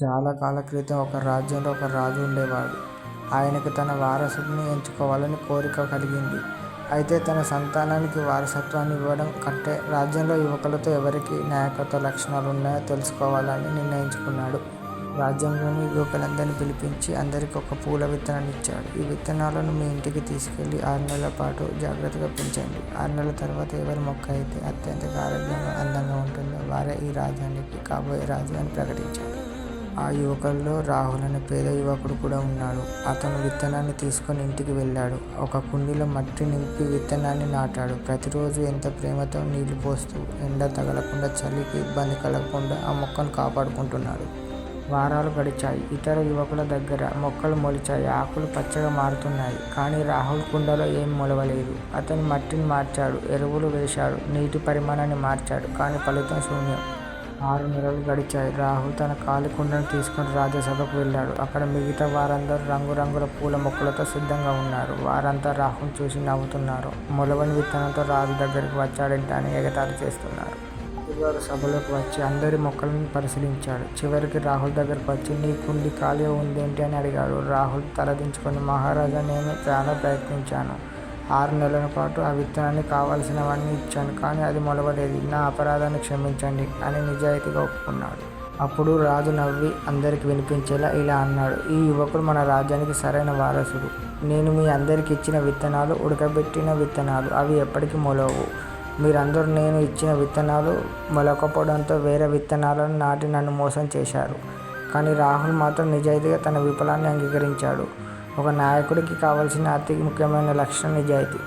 చాలా కాలం క్రితం ఒక రాజ్యంలో ఒక రాజు ఉండేవాడు. ఆయనకు తన వారసుడిని ఎంచుకోవాలని కోరిక కలిగింది. అయితే తన సంతానానికి వారసత్వాన్ని ఇవ్వడం కంటే రాజ్యంలో యువకులతో ఎవరికి నాయకత్వ లక్షణాలు ఉన్నాయో తెలుసుకోవాలని నిర్ణయించుకున్నాడు. రాజ్యంలోని యువకులందరినీ పిలిపించి అందరికీ ఒక పూల విత్తనాన్ని ఇచ్చాడు. ఈ విత్తనాలను మీ ఇంటికి తీసుకెళ్లి 6 నెలల పాటు జాగ్రత్తగా పెంచండి. 6 నెలల తర్వాత ఎవరి మొక్క అయితే అత్యంత ఆరోగ్యంగా అందంగా ఉంటుందో వారే ఈ రాజ్యానికి కాబోయే రాజు అని ప్రకటించాడు. ఆ యువకుల్లో రాహుల్ అనే పేద యువకుడు కూడా ఉన్నాడు. అతను విత్తనాన్ని తీసుకొని ఇంటికి వెళ్ళాడు. ఒక కుండీలో మట్టి నింపి విత్తనాన్ని నాటాడు. ప్రతిరోజు ఎంత ప్రేమతో నీళ్లు పోస్తూ ఎండ తగలకుండా, చలికి ఇబ్బంది కలగకుండా ఆ మొక్కను కాపాడుకుంటున్నాడు. వారాలు గడిచాయి. ఇతర యువకుల దగ్గర మొక్కలు మొలిచాయి, ఆకులు పచ్చగా మారుతున్నాయి. కానీ రాహుల్ కుండలో ఏం మొలవలేదు. అతను మట్టిని మార్చాడు, ఎరువులు వేశాడు, నీటి పరిమాణాన్ని మార్చాడు. కానీ ఫలితం శూన్యం. 6 నెలలు గడిచాయి. రాహుల్ తన ఖాళీ కుండను తీసుకుని రాజ్యసభకు వెళ్ళాడు. అక్కడ మిగతా వారందరూ రంగురంగుల పూల మొక్కలతో సిద్ధంగా ఉన్నారు. వారంతా రాహుల్ చూసి నవ్వుతున్నారు. మొలవని విత్తనంతో రాజు దగ్గరికి వచ్చాడంటే అని ఎగతాళి చేస్తున్నారు. రాజుగారు సభలోకి వచ్చి అందరి మొక్కలను పరిశీలించాడు. చివరికి రాహుల్ దగ్గరకు వచ్చి, నీ కుండి ఖాళీగా ఉందేంటి అని అడిగాడు. రాహుల్ తలదించుకొని, మహారాజా, నేను చాలా ప్రయత్నించాను. 6 నెలల పాటు ఆ విత్తనాన్ని కావలసినవన్నీ ఇచ్చాను, కానీ అది మొలవలేదు. నా అపరాధాన్ని క్షమించండి అని నిజాయితీగా ఒప్పుకున్నాడు. అప్పుడు రాజు నవ్వి అందరికి వినిపించేలా ఇలా అన్నాడు, ఈ యువకుడు మన రాజ్యానికి సరైన వారసుడు. నేను మీ అందరికి ఇచ్చిన విత్తనాలు ఉడకబెట్టిన విత్తనాలు. అవి ఎప్పటికీ మొలవవు. మీరందరూ నేను ఇచ్చిన విత్తనాలు మొలకపోవడంతో వేరే విత్తనాలను నాటి నన్ను మోసం చేశారు. కానీ రాహుల్ మాత్రం నిజాయితీగా తన విఫలాన్ని అంగీకరించాడు. ఒక నాయకుడికి కావలసిన అతి ముఖ్యమైన లక్షణం నిజాయితీ.